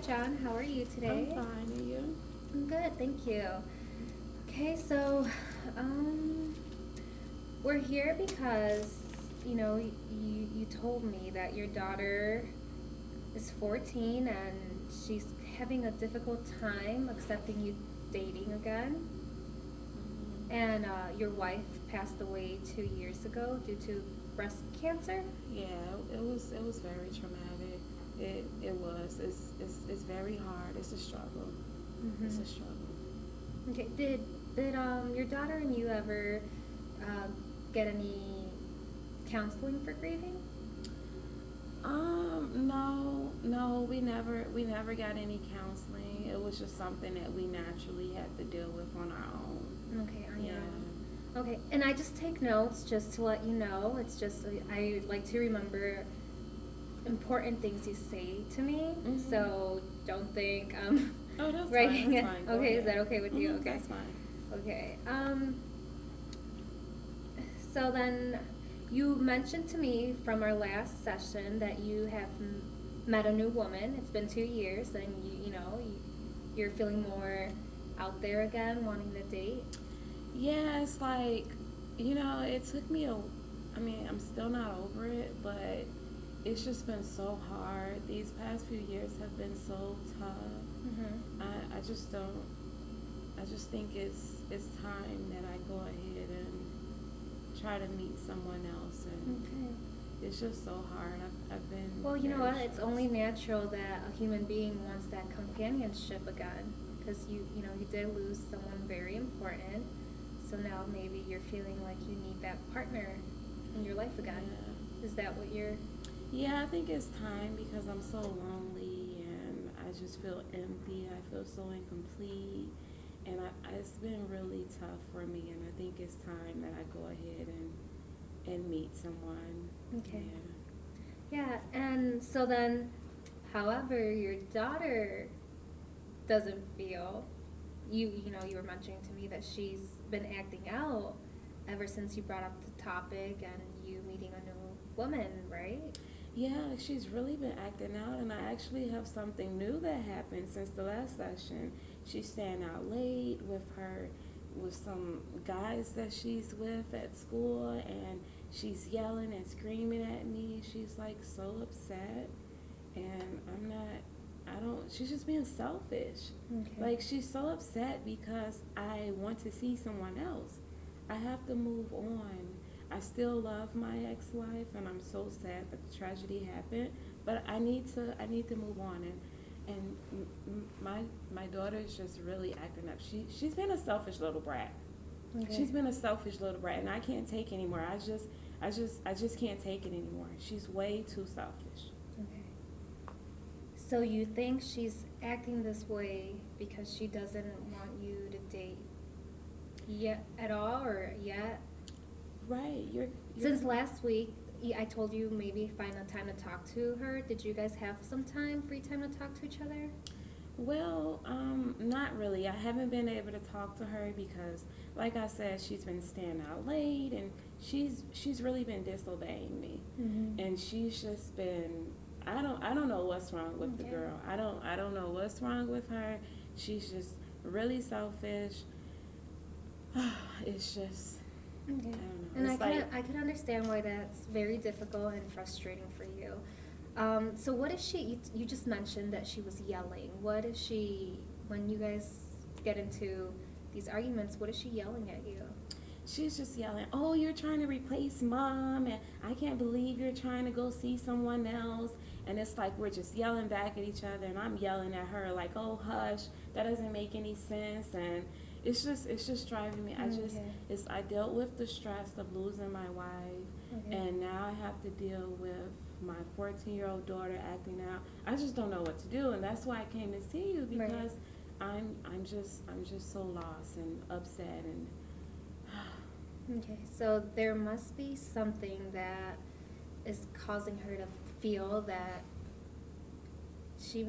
John. How are you I'm today? fine, and you? I'm good, thank you. Okay, um, we're here because you told me that your daughter is 14 and she's having a difficult time accepting you dating again. And your wife passed away 2 years ago due to breast cancer. Yeah, it was very traumatic. It was. It's very hard. It's a struggle. It's Mm-hmm. a struggle. Okay. Did your daughter and you ever uh, get any counseling for grieving? No, we never got any counseling. It was just something that we naturally had to deal with on our own. Okay, on Yeah. your own. Okay, and I just take notes just to let you know. It's just I like to remember important things you say to me. Mhm. So don't think Oh, that's fine. writing That's it. fine. Go Okay, is ahead. that okay with you? Okay. That's fine. Okay. So then you mentioned to me from our last session that you have met a new woman. It's been 2 years, and you're feeling more out there again, wanting to date. Yeah, it's like, it took me I mean, I'm still not over it, but it's just been so hard. These past few years have been so tough. Mm-hmm. I just don't, I just think it's time that I go ahead and try to meet someone else. And Okay. it's just so hard. I've been Well, you know very what? It's only stressed. natural that a human being wants that companionship again, because you did lose someone very important. So now maybe you're feeling like you need that partner in your life again. Yeah. Is that what you're? Yeah, I think it's time because I'm so lonely and I just feel empty. I feel so incomplete. And it's been really tough for me. And I think it's time that I go ahead and meet someone. Okay. Yeah. Yeah, and so then, however, your daughter doesn't feel. You were mentioning to me that she's been acting out ever since you brought up the topic and you meeting a new woman, right? Yeah, she's really been acting out, and I actually have something new that happened since the last session. She's staying out late with some guys that she's with at school, and she's yelling and screaming at me. She's like so upset, and I don't, she's just being selfish. Okay. Like, she's so upset because I want to see someone else. I have to move on. I still love my ex-wife, and I'm so sad that the tragedy happened. But I need to move on, and my daughter is just really acting up. She's been a selfish little brat. Okay. She's been a selfish little brat, and I can't take anymore. I just can't take it anymore. She's way too selfish. Okay. So you think she's acting this way because she doesn't want you to date yet at all, or yet? Right? You're Since last week, I told you maybe find a time to talk to her. Did you guys have some time, free time to talk to each other? Well, not really. I haven't been able to talk to her because, like I said, she's been staying out late, and she's really been disobeying me, Mm-hmm. and she's just been. I don't know what's wrong with the Okay. girl. I don't know what's wrong with her. She's just really selfish. It's just, Okay. I don't know. And It's like, I can understand why that's very difficult and frustrating for you. So what is she? You just mentioned that she was yelling. What is she when you guys get into these arguments? What is she yelling at you? she's just yelling, "Oh, you're trying to replace mom, and I can't believe you're trying to go see someone else." And it's like we're just yelling back at each other, and I'm yelling at her like, "Oh, hush, that doesn't make any sense." And it's just driving me. Okay. I dealt with the stress of losing my wife, Okay. and now I have to deal with my 14-year-old daughter acting out. I just don't know what to do, and that's why I came to see you Right. because I'm just so lost and upset and Okay. So there must be something that is causing her to feel that she's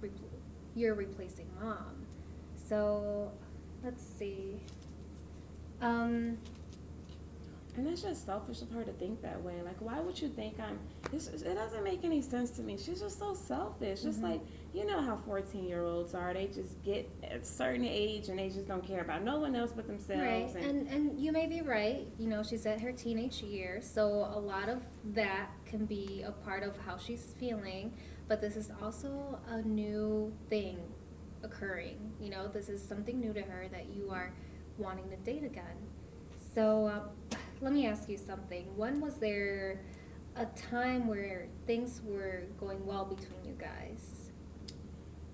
repl- you're replacing mom. So let's see. Um, And that's just selfish of her to think that way. Like, why would you think I'm it doesn't make any sense to me. She's just so selfish. Just like, you know how 14-year-olds are. They just get at a certain age and they just don't care about no one else but Right, themselves. and you may be right. You know, she's at her teenage years, so a lot of that can be a part of how she's feeling. But this is also a new thing occurring. You know, this is something new to her that you are wanting to date again. So let me ask you something. When was there a time where things were going well between you guys?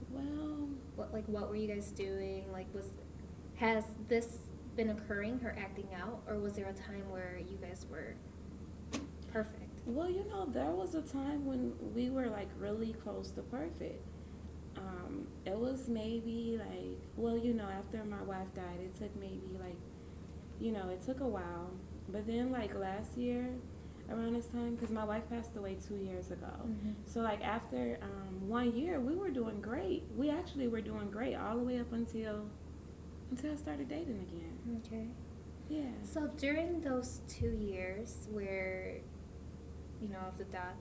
Well, What were you guys doing? Has this been occurring, her acting out, or was there a time where you guys were perfect? well, you know, there was a time when we were like really close to perfect. It was maybe like, well, you know, after my wife died, it took maybe like, you know, it took a while. But then like last year, around this time, because my wife passed away 2 years ago. So like after 1 year, we were doing great. We actually were doing great all the way up until I started dating again. Okay. Yeah. So during those 2 years where, you know, of the death,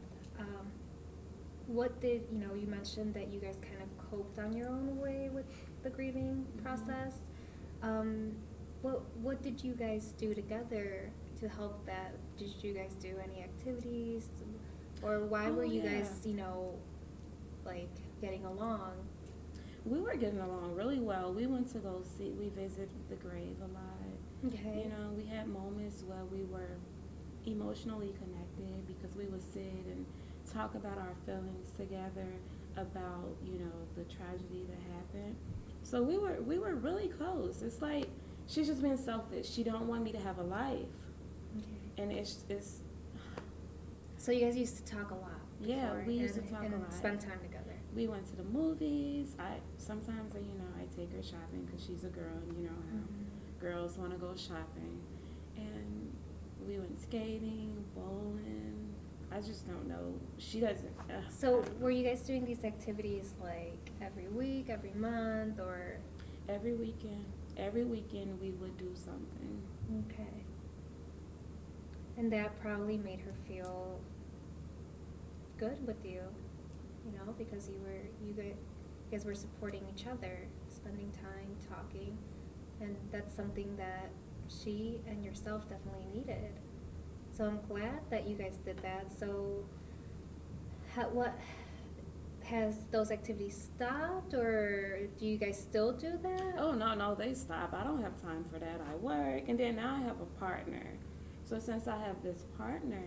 what did, you know, you mentioned that you guys kind of coped on your own way with the grieving process. What did you guys do together to help that? Did you guys do any activities? Or why were you guys, you know, like getting along? We were getting along really well. We went to go see, we visited the grave a lot. Okay. You know, we had moments where we were emotionally connected because we would sit and talk about our feelings together about, you know, the tragedy that happened. So we were really close. It's like she's just being selfish. She don't want me to have a life. Okay. And it's So you guys used to talk a lot. yeah, Before we used to and- talk and a lot. spend time together. We went to the movies. I sometimes, you know, I take her shopping because she's a girl, and you know how girls want to go shopping. And we went skating, bowling. I just don't know. She doesn't. So were you guys doing these activities like every week, every month, or? Every weekend. Every weekend we would do something. Okay. And that probably made her feel good with you know, because you guys were supporting each other, spending time talking, and that's something that she and yourself definitely needed. So I'm glad that you guys did that. So, what has those activities stopped, or do you guys still do that? Oh no, they stop. I don't have time for that. I work, and then now I have a partner. So since I have this partner,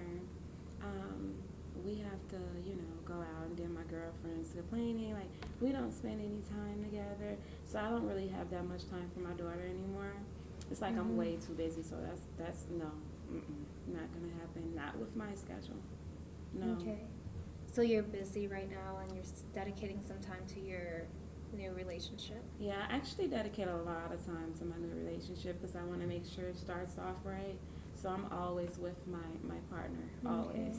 we have to, you know, go out, and then my girlfriend's complaining like we don't spend any time together. So I don't really have that much time for my daughter anymore. It's like I'm way too busy. So that's no, not gonna happen. Not with my schedule. No. Okay. So you're busy right now, and you're dedicating some time to your new relationship. Yeah, I actually dedicate a lot of time to my new relationship because I want to make sure it starts off right. So I'm always with my partner, always.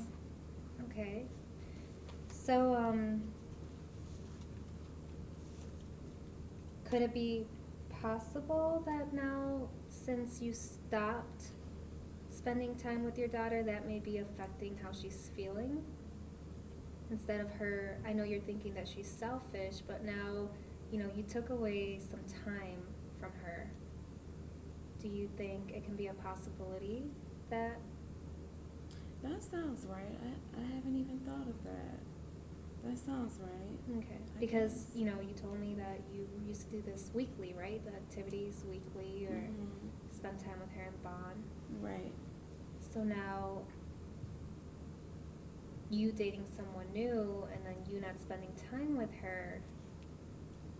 Okay. So, could it be possible that now, since you stopped spending time with your daughter, that may be affecting how she's feeling? Instead of her, I know you're thinking that she's selfish, but now, you know, you took away some time from her. Do you think it can be a possibility that? That sounds right. I haven't even thought of that. That sounds right. Okay. I Because, guess. you know, you told me that you used to do this weekly, right? The activities weekly, or spend time with her and bond. Right. So now, you dating someone new and then you not spending time with her,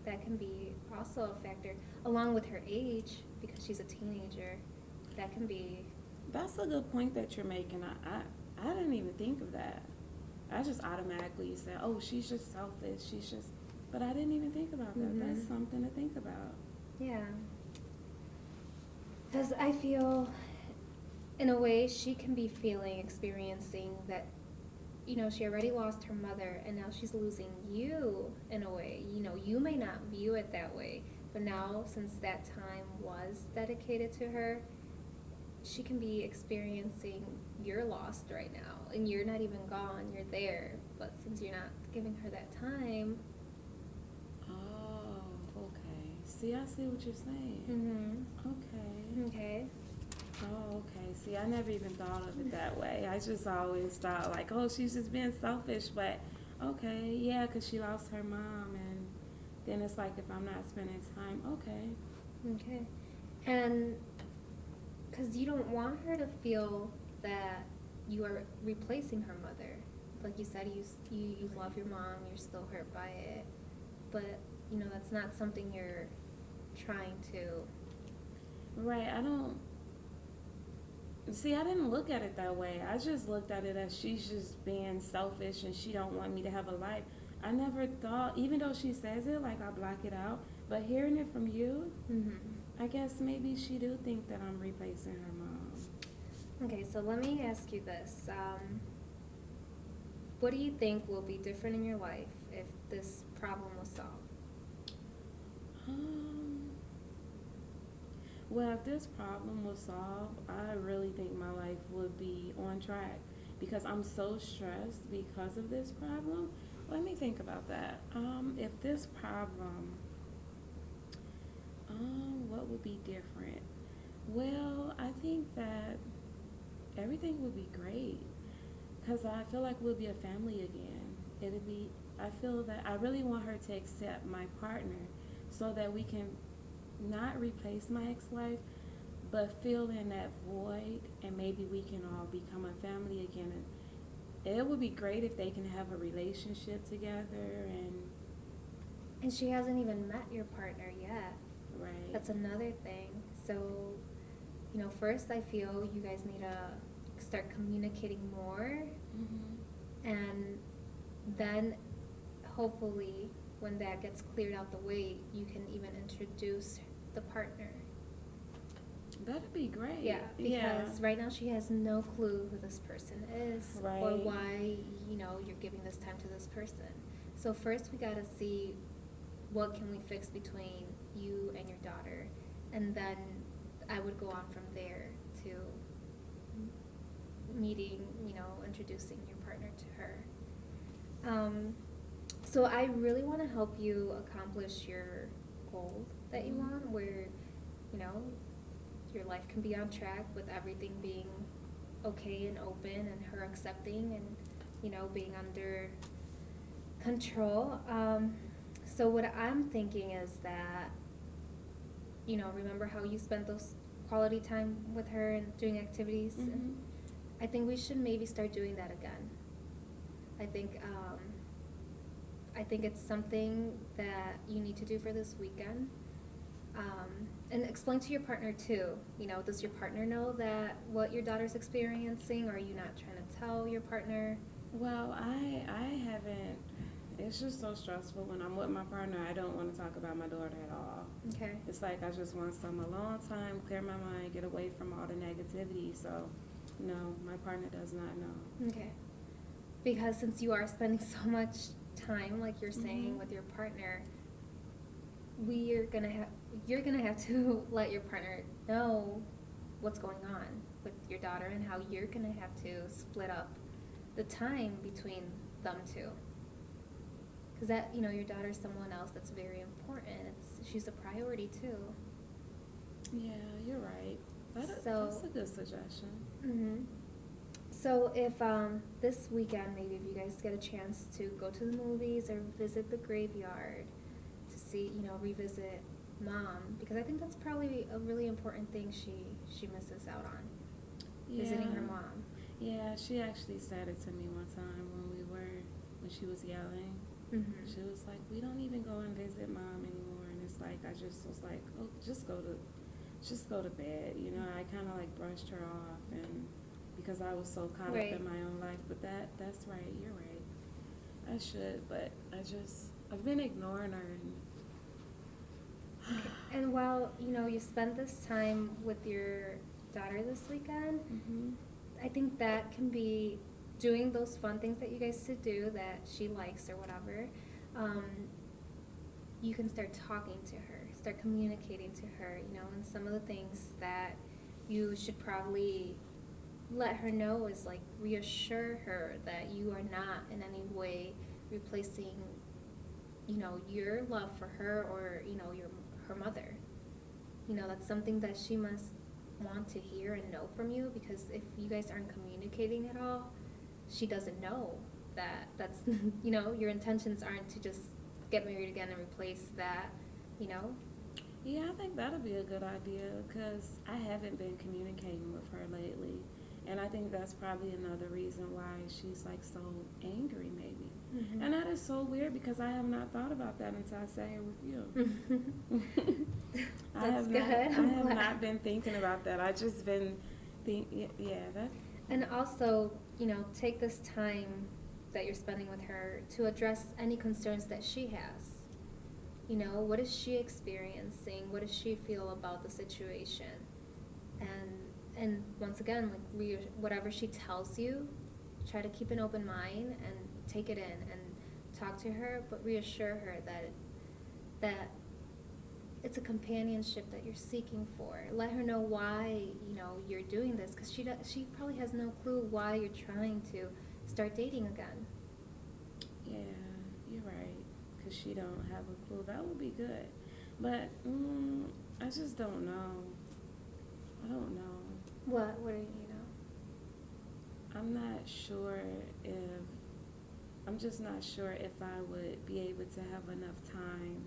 that can be also a factor, along with her age, because she's a teenager. That can be. That's a good point that you're making. I didn't even think of that. I just automatically said, oh, she's just selfish. She's just, but I didn't even think about that. That's something to think about. Yeah. Because I feel, in a way, she can be experiencing that, you know, she already lost her mother, and now she's losing you in a way. You know, you may not view it that way, but now, since that time was dedicated to her, she can be experiencing your loss right now, and you're not even gone, you're there, but since you're not giving her that time. Oh, okay. See, I see what you're saying. Okay. Okay. Oh, okay. See, I never even thought of it that way. I just always thought like, oh, she's just being selfish. But okay, yeah, 'cause she lost her mom, and then it's like if I'm not spending time, okay. Okay. And because you don't want her to feel that you are replacing her mother. Like you said, you love your mom, you're still hurt by it, but that's not something you're trying to. Right. I don't. See, I didn't look at it that way. I just looked at it as she's just being selfish and she don't want me to have a life. I never thought, even though she says it, like I block it out, but hearing it from you, Mm-hmm. I guess maybe she do think that I'm replacing her mom. Okay, so let me ask you this. What do you think will be different in your life if this problem was solved? Um, well, if this problem was solved, I really think my life would be on track because I'm so stressed because of this problem. Let me think about that. If this problem, what would be different? Well, I think that everything would be great because I feel like we'll be a family again. It'll be, I feel that I really want her to accept my partner so that we can not replace my ex-wife, but fill in that void and maybe we can all become a family again. And it would be great if they can have a relationship together And she hasn't even met your partner yet. right. That's another thing. So, first I feel you guys need to start communicating more, and then hopefully when that gets cleared out the way, you can even introduce the partner. That'd be great. Yeah, because right now she has no clue who this person is or Right. why, you're giving this time to this person. So first we gotta see what can we fix between you and your daughter, and then I would go on from there to meeting, introducing your partner to her. So I really want to help you accomplish your goal that you want, where, you know, your life can be on track with everything being okay and open and her accepting and, being under control. So what I'm thinking is that, remember how you spent those quality time with her and doing activities? Mm-hmm. And I think we should maybe start doing that again. I think it's something that you need to do for this weekend. And explain to your partner too. Does your partner know that what your daughter's experiencing, or are you not trying to tell your partner? Well, I haven't. It's just so stressful when I'm with my partner. I don't want to talk about my daughter at all. Okay. It's like I just want some alone time, clear my mind, get away from all the negativity. So, no, my partner does not know. Okay. Because since you are spending so much time, like you're saying, Mhm. with your partner, you're gonna have to let your partner know what's going on with your daughter and how you're gonna have to split up the time between them two. Because that, your daughter's someone else that's very important. She's a priority too. Yeah, you're right. That's a good suggestion. Mm-hmm. So if this weekend, maybe if you guys get a chance to go to the movies or visit the graveyard to see, revisit mom, because I think that's probably a really important thing she misses out on, visiting her mom. Yeah, she actually said it to me one time when she was yelling. Mm-hmm. She was like, "We don't even go and visit mom anymore," and it's like I just was like, "Oh, just go to bed." I kind of like brushed her off, and because I was so caught Right. up in my own life. But that's right. You're right. I should, but I've been ignoring her. And while, you spend this time with your daughter this weekend, Mhm. I think that can be doing those fun things that you guys should do that she likes or whatever. You can start talking to her, start communicating to her, and some of the things that, you should probably let her know is like reassure her that you are not in any way replacing, you know, your love for her or, you know, her mother. You know, that's something that she must want to hear and know from you, because if you guys aren't communicating at all, she doesn't know that that's you know, your intentions aren't to just get married again and replace that, you know. Yeah, I think that'll be a good idea because I haven't been communicating with her lately. And I think that's probably another reason why she's like so angry, maybe. Mhm. And that is so weird because I have not thought about that until I sat here with you. That's good. I I'm have glad. not been thinking about that. I just been yeah, that. And also, you know, take this time that you're spending with her to address any concerns that she has. You know, what is she experiencing? What does she feel about the situation? And once again, like whatever she tells you, try to keep an open mind and take it in and talk to her, but reassure her that it's a companionship that you're seeking for. Let her know why, you know, you're doing this, because she probably has no clue why you're trying to start dating again. Yeah, you're right. Because she don't have a clue. That would be good. But I just don't know. I don't know. What do you know? I'm not sure if I'm just not sure if I would be able to have enough time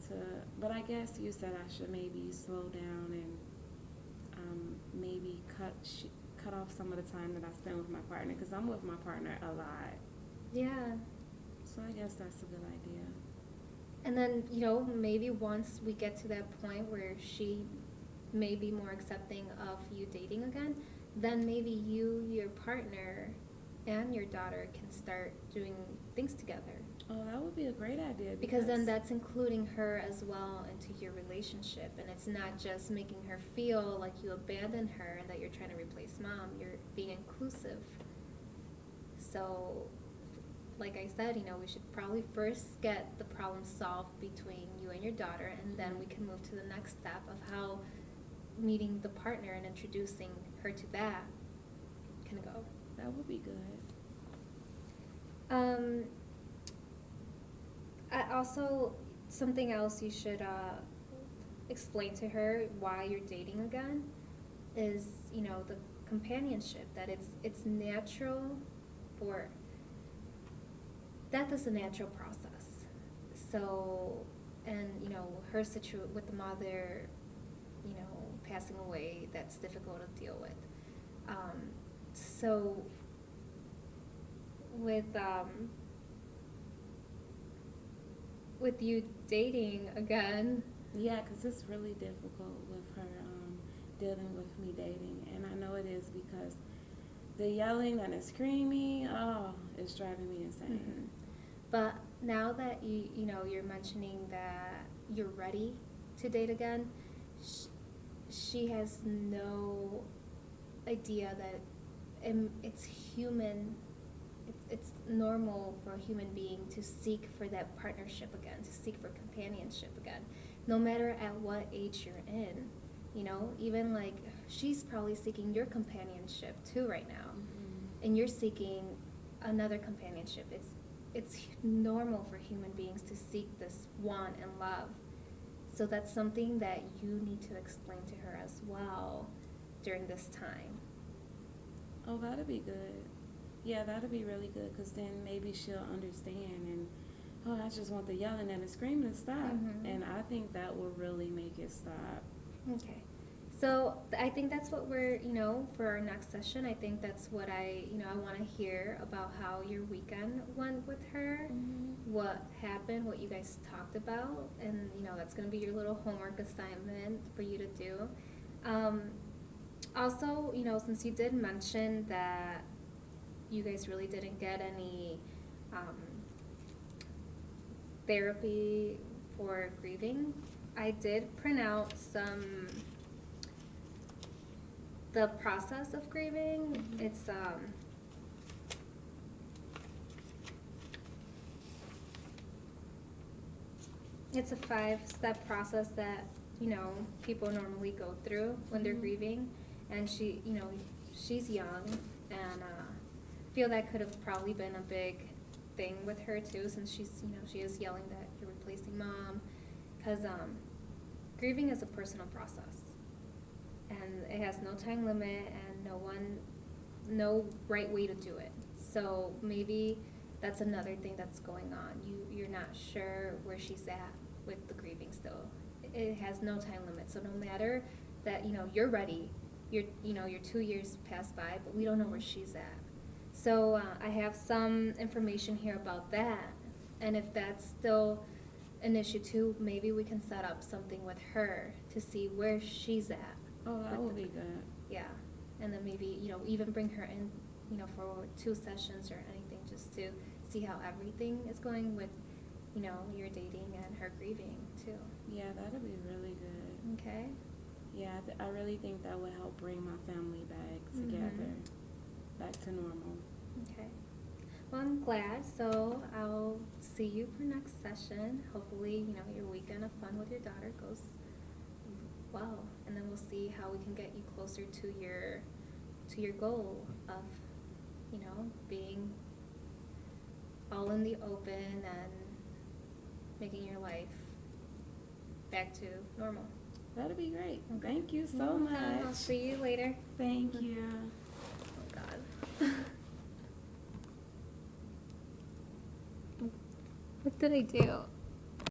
to. But I guess you said I should maybe slow down and maybe cut off some of the time that I spend with my partner because I'm with my partner a lot. Yeah. So I guess that's a good idea. And then, you know, maybe once we get to that point where she may be more accepting of you dating again, then maybe you, your partner, and your daughter can start doing things together. Oh, that would be a great idea. Because then that's including her as well into your relationship, and it's not just making her feel like you abandoned her and that you're trying to replace mom. You're being inclusive. So, like I said, you know, we should probably first get the problem solved between you and your daughter, and then we can move to the next step of how meeting the partner and introducing her to that can go. That would be good. I also, something else you should explain to her why you're dating again is, you know, the companionship, that it's natural for, death is a natural process. So, and, you know, her situation with the mother, you know, passing away, that's difficult to deal with. So with you dating again. Yeah, because it's really difficult with her dealing with me dating. And I know it is because the yelling and the screaming, oh, it's driving me insane. Mm-hmm. But now that you know, you're mentioning that you're ready to date again, she has no idea that it's human. It's normal for a human being to seek for that partnership again, to seek for companionship again, no matter at what age you're in. You know, even like she's probably seeking your companionship too right now, and you're seeking another companionship. It's normal for human beings to seek this want and love. So that's something that you need to explain to her as well during this time. Oh, that'd be good. Yeah, that'd be really good because then maybe she'll understand and, oh, I just want the yelling and the screaming to stop. Mm-hmm. And I think that will really make it stop. Okay. So I think that's what we're, you know, for our next session, I think that's what I want to hear about how your weekend went with her, what happened, what you guys talked about, and, you know, that's going to be your little homework assignment for you to do. Also, you know, since you did mention that you guys really didn't get any therapy for grieving, I did print out the process of grieving. It's a 5-step process that people normally go through when they're Mhm. grieving. And she's young, and feel that could have probably been a big thing with her too, since she is yelling that you're replacing mom. Because grieving is a personal process, and it has no time limit and no right way to do it. So maybe that's another thing that's going on. You're not sure where she's at with the grieving still. It has no time limit. So no matter that, you're ready, your 2 years passed by, but we don't know where she's at. So I have some information here about that, and if that's still an issue too, maybe we can set up something with her to see where she's at. Oh, that with would the- be good. Yeah, and then maybe, even bring her in, for 2 sessions or anything, just to see how everything is going with, your dating and her grieving too. Yeah, that'd be really good. Okay? Yeah, I really think that would help bring my family back together, back to normal. Okay. Well, I'm glad. So I'll see you for next session. Hopefully, your weekend of fun with your daughter goes well, and then we'll see how we can get you closer to your goal of, being all in the open and making your life back to normal. That'd be great. Okay. Thank you so Welcome. much. I'll see you later. Thank you. Oh God. What did I do?